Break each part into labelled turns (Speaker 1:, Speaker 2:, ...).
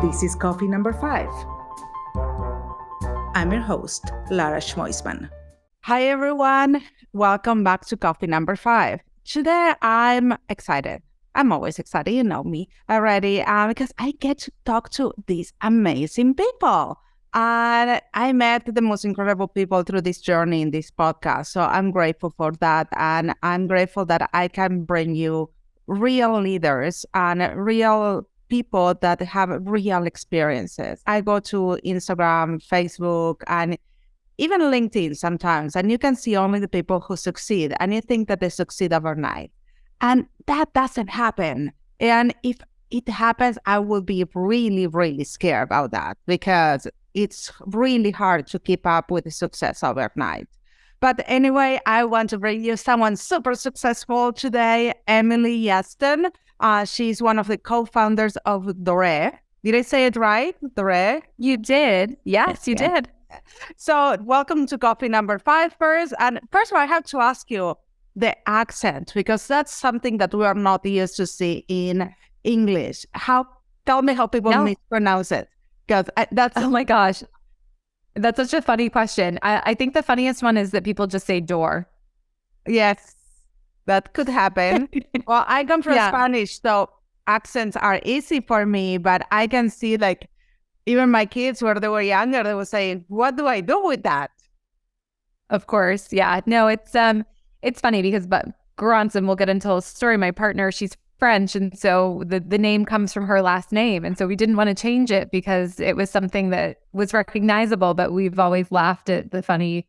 Speaker 1: This is coffee number 5. I'm your host, Lara Schmoisman. Hi, everyone. Welcome back to coffee number 5. Today, I'm excited. I'm always excited. You know me already because I get to talk to these amazing people. And I met the most incredible people through this journey in this podcast. So I'm grateful for that. And I'm grateful that I can bring you real leaders and real people that have real experiences. I go to Instagram, Facebook, and even LinkedIn sometimes, and you can see only the people who succeed, and you think that they succeed overnight. And that doesn't happen. And if it happens, I will be really, really scared about that because it's really hard to keep up with the success overnight. But anyway, I want to bring you someone super successful today, Emily Yeston. She's one of the co-founders of Doré. Did I say it right? Doré?
Speaker 2: You did. Yes, you did.
Speaker 1: So welcome to coffee number 5 first. And first of all, I have to ask you the accent, because that's something that we are not used to see in English. Tell me how people mispronounce it. Because that's...
Speaker 2: Oh my gosh. That's such a funny question. I think the funniest one is that people just say door.
Speaker 1: Yes, that could happen. Well, I come from Spanish, so accents are easy for me, but I can see like even my kids when they were younger, they were saying, what do I do with that?
Speaker 2: Of course. Yeah. No, it's funny because Garance, and we'll get into a story, my partner, she's French, and so the name comes from her last name, and so we didn't want to change it because it was something that was recognizable, but we've always laughed at the funny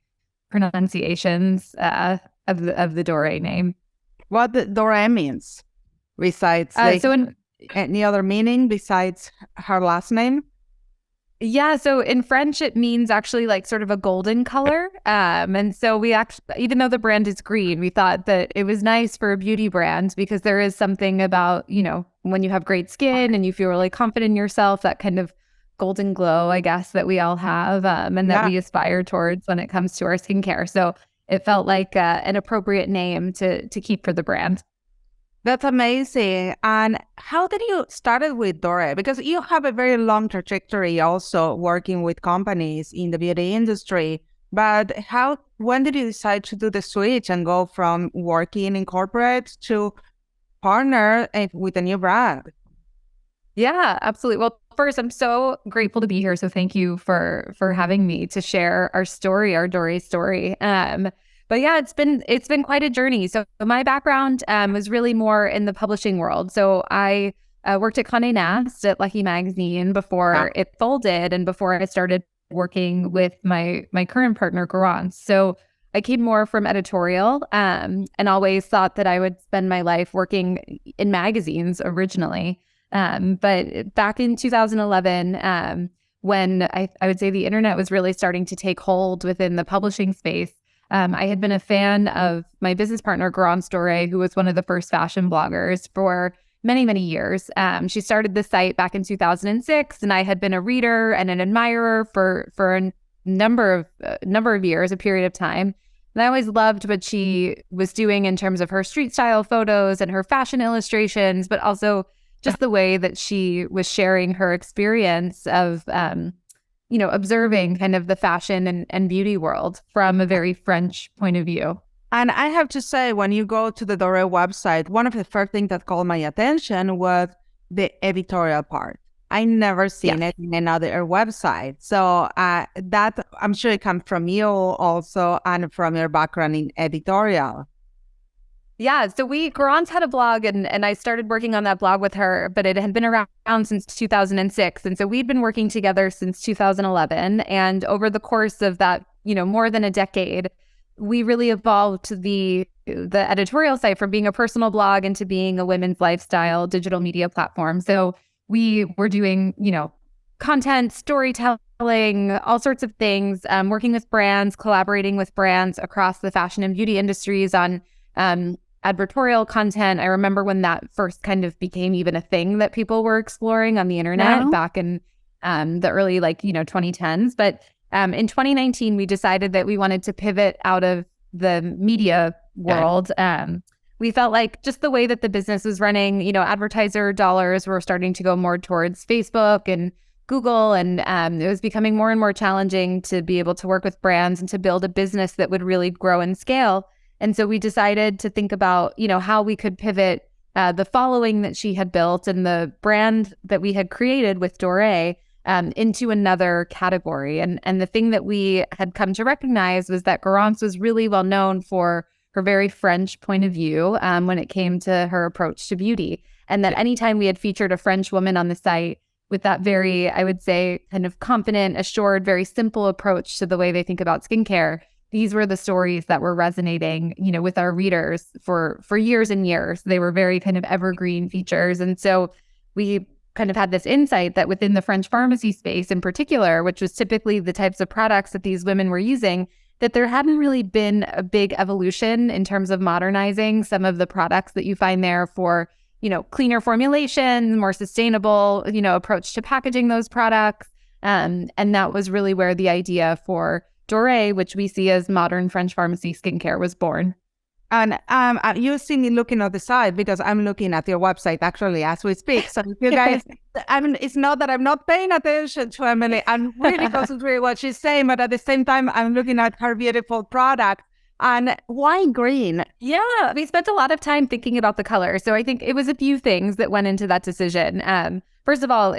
Speaker 2: pronunciations of the Doré name.
Speaker 1: What the Doré means besides any other meaning besides her last name?
Speaker 2: Yeah, so in French, it means actually like sort of a golden color. And so we actually, even though the brand is green, we thought that it was nice for a beauty brand because there is something about, when you have great skin and you feel really confident in yourself, that kind of golden glow, I guess, that we all have and that we aspire towards when it comes to our skincare. So it felt like an appropriate name to keep for the brand.
Speaker 1: That's amazing. And how did you start with Doré? Because you have a very long trajectory also working with companies in the beauty industry. But when did you decide to do the switch and go from working in corporate to partner with a new brand?
Speaker 2: Yeah, absolutely. Well, first, I'm so grateful to be here. So thank you for having me to share our story, our Doré story. But yeah, it's been quite a journey. So my background was really more in the publishing world. So I worked at Condé Nast at Lucky Magazine before it folded and before I started working with my current partner, Garance. So I came more from editorial and always thought that I would spend my life working in magazines originally. But back in 2011, when I would say the internet was really starting to take hold within the publishing space, I had been a fan of my business partner, Garance Doré, who was one of the first fashion bloggers for many, many years. She started the site back in 2006, and I had been a reader and an admirer for a number of years, a period of time. And I always loved what she was doing in terms of her street style photos and her fashion illustrations, but also just the way that she was sharing her experience of observing kind of the fashion and beauty world from a very French point of view.
Speaker 1: And I have to say, when you go to the Doré website, one of the first things that called my attention was the editorial part. I never seen it in another website. So that, I'm sure it comes from you also and from your background in editorial.
Speaker 2: Yeah, so Garance had a blog and I started working on that blog with her, but it had been around since 2006. And so we'd been working together since 2011. And over the course of that, more than a decade, we really evolved the editorial site from being a personal blog into being a women's lifestyle digital media platform. So we were doing, content, storytelling, all sorts of things, working with brands, collaborating with brands across the fashion and beauty industries on advertorial content. I remember when that first kind of became even a thing that people were exploring on the internet back in the early 2010s. But in 2019, we decided that we wanted to pivot out of the media world. We felt like just the way that the business was running, advertiser dollars were starting to go more towards Facebook and Google, and it was becoming more and more challenging to be able to work with brands and to build a business that would really grow and scale. And so we decided to think about, how we could pivot the following that she had built and the brand that we had created with Doré into another category. And the thing that we had come to recognize was that Garance was really well known for her very French point of view when it came to her approach to beauty. And that anytime we had featured a French woman on the site with that very, I would say, kind of confident, assured, very simple approach to the way they think about skincare, these were the stories that were resonating, with our readers for years and years. They were very kind of evergreen features. And so we kind of had this insight that within the French pharmacy space in particular, which was typically the types of products that these women were using, that there hadn't really been a big evolution in terms of modernizing some of the products that you find there for, cleaner formulation, more sustainable, approach to packaging those products. And that was really where the idea for Doré, which we see as modern French pharmacy skincare, was born.
Speaker 1: And you see me looking at the side because I'm looking at your website actually as we speak. So you guys, it's not that I'm not paying attention to Emily. I'm really concentrating what she's saying, but at the same time, I'm looking at her beautiful product. And why green?
Speaker 2: Yeah, we spent a lot of time thinking about the color. So I think it was a few things that went into that decision. First of all,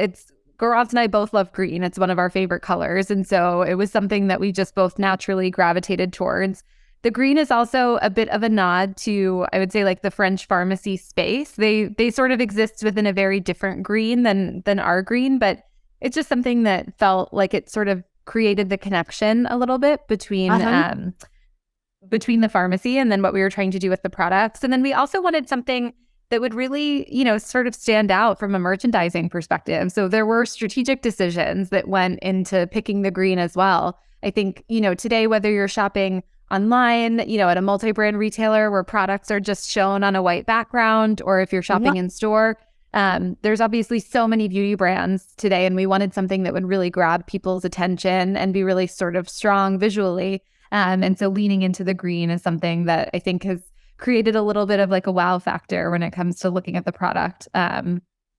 Speaker 2: Garance and I both love green. It's one of our favorite colors. And so it was something that we just both naturally gravitated towards. The green is also a bit of a nod to, I would say, like the French pharmacy space. They sort of exist within a very different green than our green, but it's just something that felt like it sort of created the connection a little bit between the pharmacy and then what we were trying to do with the products. And then we also wanted something that would really, sort of stand out from a merchandising perspective. So there were strategic decisions that went into picking the green as well. I think, today, whether you're shopping online, at a multi-brand retailer where products are just shown on a white background, or if you're shopping in store, there's obviously so many beauty brands today, and we wanted something that would really grab people's attention and be really sort of strong visually. And so leaning into the green is something that I think has created a little bit of like a wow factor when it comes to looking at the product,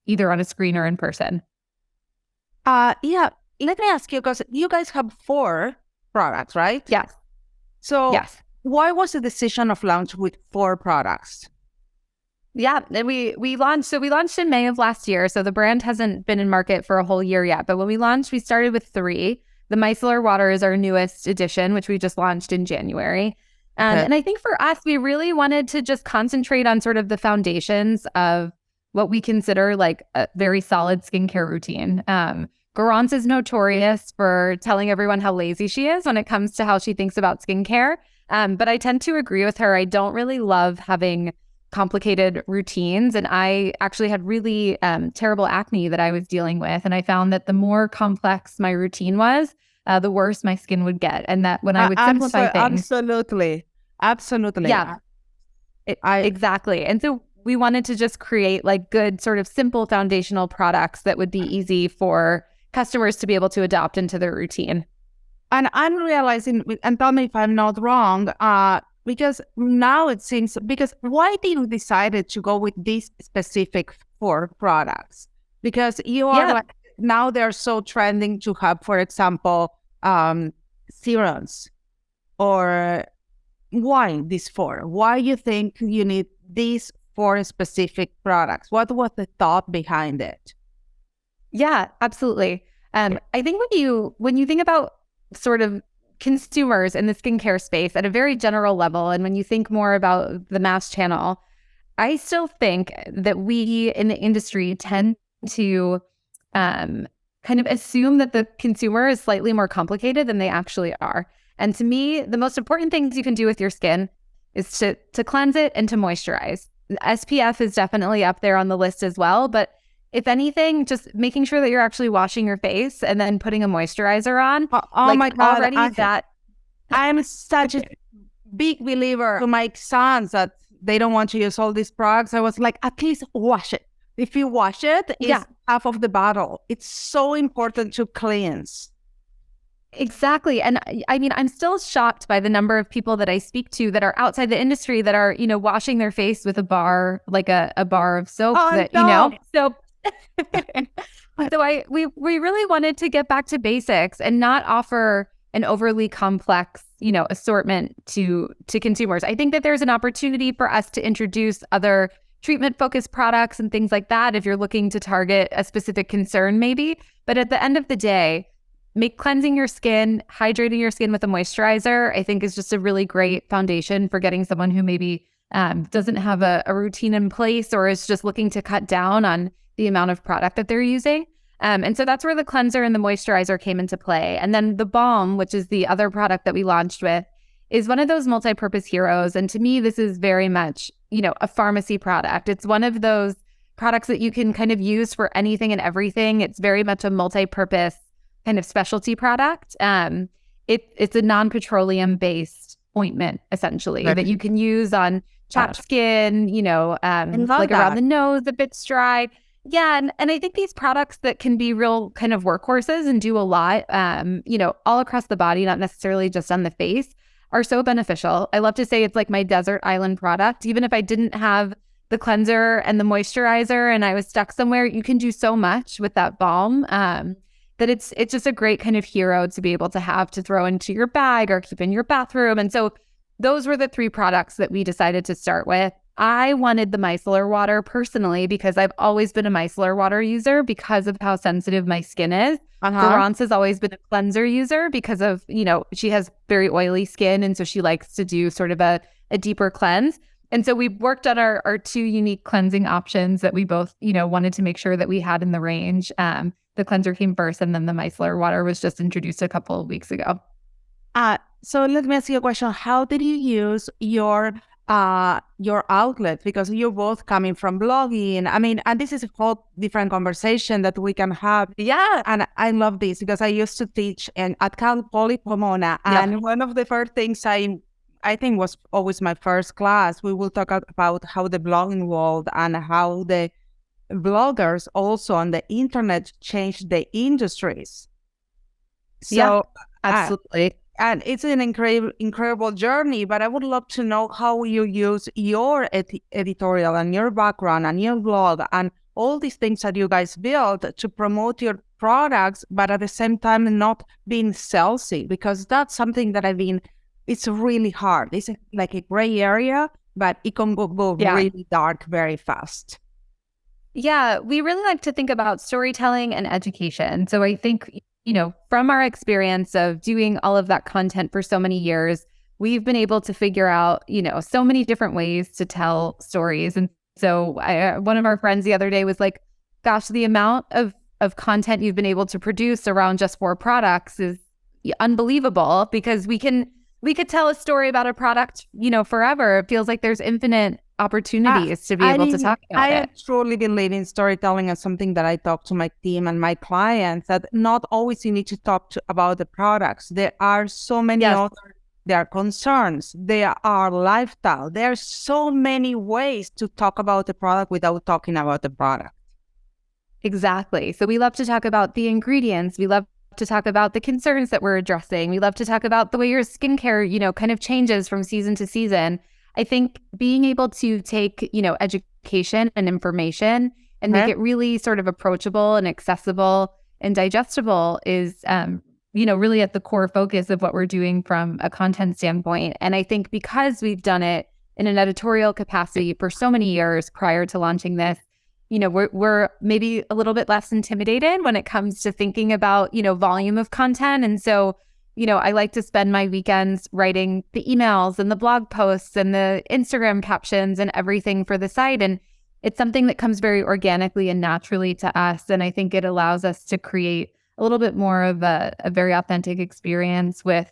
Speaker 2: either on a screen or in person.
Speaker 1: Yeah. Let me ask you, because you guys have 4 products, right?
Speaker 2: Yes.
Speaker 1: So
Speaker 2: yes.
Speaker 1: Why was the decision of launch with 4 products?
Speaker 2: Yeah, and we launched in May of last year. So the brand hasn't been in market for a whole year yet. But when we launched, we started with 3. The micellar water is our newest edition, which we just launched in January. And I think for us, we really wanted to just concentrate on sort of the foundations of what we consider like a very solid skincare routine. Garance is notorious for telling everyone how lazy she is when it comes to how she thinks about skincare. But I tend to agree with her. I don't really love having complicated routines. And I actually had really terrible acne that I was dealing with. And I found that the more complex my routine was, the worse my skin would get. And that when I would simplify things.
Speaker 1: Absolutely.
Speaker 2: Yeah, exactly. And so we wanted to just create like good sort of simple foundational products that would be easy for customers to be able to adopt into their routine.
Speaker 1: And I'm realizing, and tell me if I'm not wrong, because now it seems, because why did you decide to go with these specific 4 products? Because you are like, now they're so trending to have, for example, serums. Or why these 4? Why you think you need these 4 specific products? What was the thought behind it?
Speaker 2: Yeah, absolutely. I think when you think about sort of consumers in the skincare space at a very general level, and when you think more about the mass channel, I still think that we in the industry tend to kind of assume that the consumer is slightly more complicated than they actually are. And to me, the most important things you can do with your skin is to cleanse it and to moisturize. SPF is definitely up there on the list as well, but if anything, just making sure that you're actually washing your face and then putting a moisturizer on.
Speaker 1: Oh my God.
Speaker 2: Already
Speaker 1: I'm such a big believer to my sons that they don't want to use all these products. I was like, at least wash it. If you wash it, it's half of the bottle. It's so important to cleanse.
Speaker 2: Exactly. And I mean, I'm still shocked by the number of people that I speak to that are outside the industry that are, washing their face with a bar, like a bar of soap soap. So we really wanted to get back to basics and not offer an overly complex, assortment to consumers. I think that there's an opportunity for us to introduce other treatment-focused products and things like that if you're looking to target a specific concern maybe. But at the end of the day, cleansing your skin, hydrating your skin with a moisturizer, I think is just a really great foundation for getting someone who maybe doesn't have a routine in place or is just looking to cut down on the amount of product that they're using. And so that's where the cleanser and the moisturizer came into play. And then the balm, which is the other product that we launched with, is one of those multi-purpose heroes. And to me, this is very much, a pharmacy product. It's one of those products that you can kind of use for anything and everything. It's very much a multi-purpose kind of specialty product. It's a non-petroleum based ointment, essentially, that you can use on chapped skin, like around the nose if it's dry. Yeah. And I think these products that can be real kind of workhorses and do a lot, all across the body, not necessarily just on the face, are so beneficial. I love to say it's like my desert island product. Even if I didn't have the cleanser and the moisturizer and I was stuck somewhere, you can do so much with that balm that it's just a great kind of hero to be able to have to throw into your bag or keep in your bathroom. And so those were the 3 products that we decided to start with. I wanted the micellar water personally because I've always been a micellar water user because of how sensitive my skin is. Florence has always been a cleanser user because of, she has very oily skin. And so she likes to do sort of a deeper cleanse. And so we worked on our 2 unique cleansing options that we both, wanted to make sure that we had in the range. The cleanser came first and then the micellar water was just introduced a couple of weeks ago.
Speaker 1: So let me ask you a question. How did you use your outlet? Because you're both coming from blogging. I mean, and this is a whole different conversation that we can have.
Speaker 2: Yeah.
Speaker 1: And I love this because I used to teach at Cal Poly Pomona. And one of the first things I think was always my first class, we will talk about how the blogging world and how the bloggers also on the internet changed the industries. So
Speaker 2: absolutely.
Speaker 1: And it's an incredible journey, but I would love to know how you use your editorial and your background and your blog and all these things that you guys build to promote your products, but at the same time not being salesy, because that's something that it's really hard. It's like a gray area, but it can go really dark very fast.
Speaker 2: Yeah, we really like to think about storytelling and education. So I think, from our experience of doing all of that content for so many years, we've been able to figure out, so many different ways to tell stories. And so one of our friends the other day was like, gosh, the amount of content you've been able to produce around just 4 products is unbelievable, because we could tell a story about a product, forever. It feels like there's infinite opportunities to be able to talk about it.
Speaker 1: I truly believe in storytelling as something that I talk to my team and my clients, that not always you need to talk about the products. There are so many other, there are concerns, there are lifestyle. There are so many ways to talk about the product without talking about the product.
Speaker 2: Exactly. So we love to talk about the ingredients. We love to talk about the concerns that we're addressing. We love to talk about the way your skincare, kind of changes from season to season. I think being able to take, education and information and make it really sort of approachable and accessible and digestible is, really at the core focus of what we're doing from a content standpoint. And I think because we've done it in an editorial capacity for so many years prior to launching this, we're maybe a little bit less intimidated when it comes to thinking about, volume of content. And so, I like to spend my weekends writing the emails and the blog posts and the Instagram captions and everything for the site. And it's something that comes very organically and naturally to us. And I think it allows us to create a little bit more of a very authentic experience with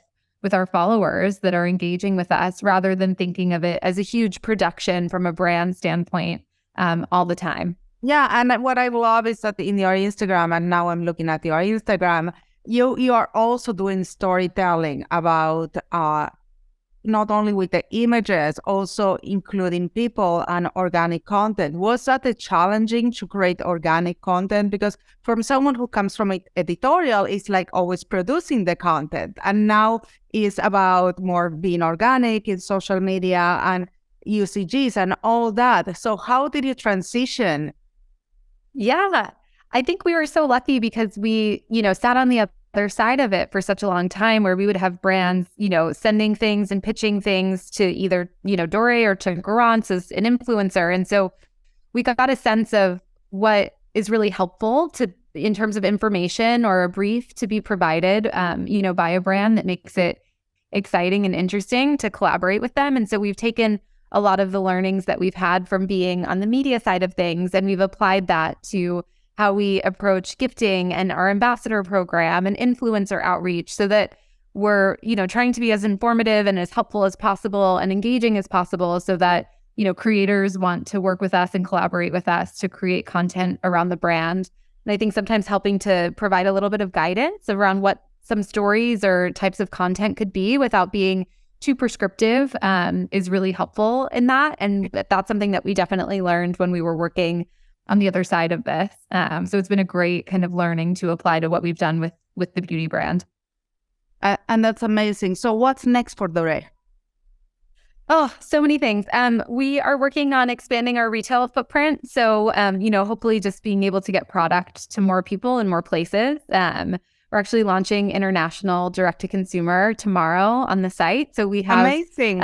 Speaker 2: our followers that are engaging with us, rather than thinking of it as a huge production from a brand standpoint all the time.
Speaker 1: Yeah, and what I love is that in your Instagram, and now I'm looking at your Instagram, you are also doing storytelling about not only with the images, also including people and organic content. Was that challenging to create organic content? Because from someone who comes from editorial, it's like always producing the content, and now it's about more being organic in social media and UCGs and all that. So how did you transition?
Speaker 2: Yeah, I think we were so lucky because we, sat on the other side of it for such a long time where we would have brands, sending things and pitching things to either, Doré or to Garance as an influencer. And so we got a sense of what is really helpful in terms of information or a brief to be provided, by a brand that makes it exciting and interesting to collaborate with them. And so we've taken a lot of the learnings that we've had from being on the media side of things, and we've applied that to how we approach gifting and our ambassador program and influencer outreach, so that we're, trying to be as informative and as helpful as possible and engaging as possible, so that, creators want to work with us and collaborate with us to create content around the brand. And I think sometimes helping to provide a little bit of guidance around what some stories or types of content could be without being too prescriptive is really helpful in that. And that's something that we definitely learned when we were working on the other side of this. So it's been a great kind of learning to apply to what we've done with the beauty brand.
Speaker 1: And that's amazing. So what's next for Doré?
Speaker 2: Oh, so many things. We are working on expanding our retail footprint. So, hopefully just being able to get product to more people in more places. We're actually launching international direct-to-consumer tomorrow on the site. So we have
Speaker 1: amazing.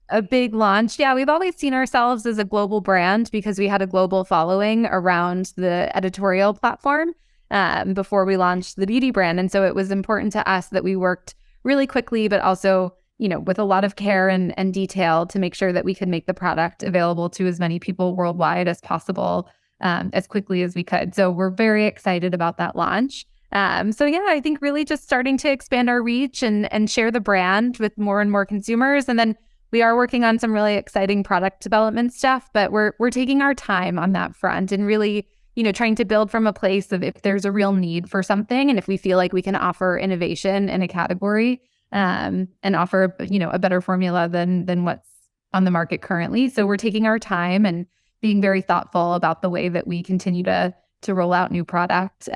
Speaker 2: A big launch. Yeah, we've always seen ourselves as a global brand because we had a global following around the editorial platform before we launched the beauty brand. And so it was important to us that we worked really quickly, but also, with a lot of care and detail to make sure that we could make the product available to as many people worldwide as possible as quickly as we could. So we're very excited about that launch. I think really just starting to expand our reach and share the brand with more and more consumers. And then we are working on some really exciting product development stuff, but we're taking our time on that front and really, trying to build from a place of if there's a real need for something and if we feel like we can offer innovation in a category and offer, a better formula than what's on the market currently. So we're taking our time and being very thoughtful about the way that we continue to roll out new product.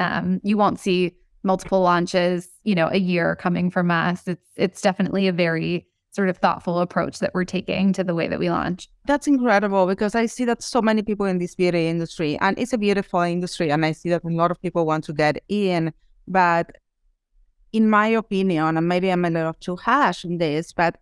Speaker 2: You won't see multiple launches, a year coming from us. It's definitely a very sort of thoughtful approach that we're taking to the way that we launch.
Speaker 1: That's incredible because I see that so many people in this beauty industry, and it's a beautiful industry, and I see that a lot of people want to get in, but in my opinion, and maybe I'm a little too harsh in this, but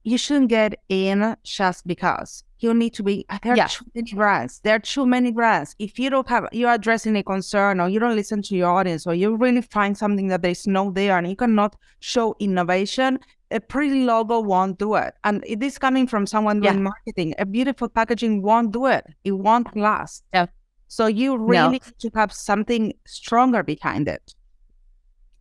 Speaker 1: you shouldn't get in just because. You need to be, there are too many brands. There are too many brands. If you don't have, you're addressing a concern or you don't listen to your audience or you really find something that there's no there and you cannot show innovation, a pretty logo won't do it. And it is coming from someone doing marketing. A beautiful packaging won't do it. It won't last.
Speaker 2: Yeah.
Speaker 1: So you really need to have something stronger behind it.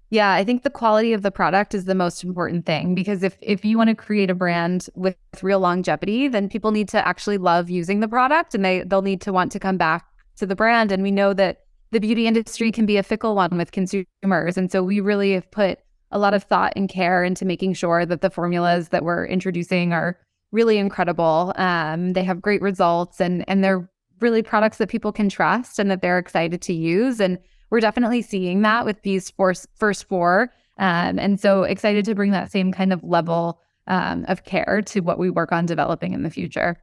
Speaker 2: Yeah, I think the quality of the product is the most important thing, because if you want to create a brand with real longevity, then people need to actually love using the product and they'll need to want to come back to the brand. And we know that the beauty industry can be a fickle one with consumers. And so we really have put a lot of thought and care into making sure that the formulas that we're introducing are really incredible. They have great results and they're really products that people can trust and that they're excited to use. And we're definitely seeing that with these first four. And so excited to bring that same kind of level of care to what we work on developing in the future.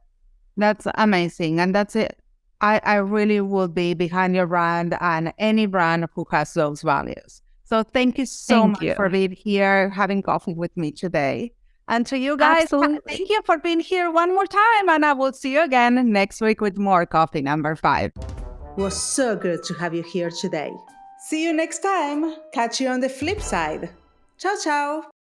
Speaker 1: That's amazing. And that's it. I really will be behind your brand and any brand who has those values. So thank you so much for being here, having coffee with me today. And to you guys, thank you for being here one more time. And I will see you again next week with more Coffee Number 5. It was so good to have you here today. See you next time. Catch you on the flip side. Ciao, ciao.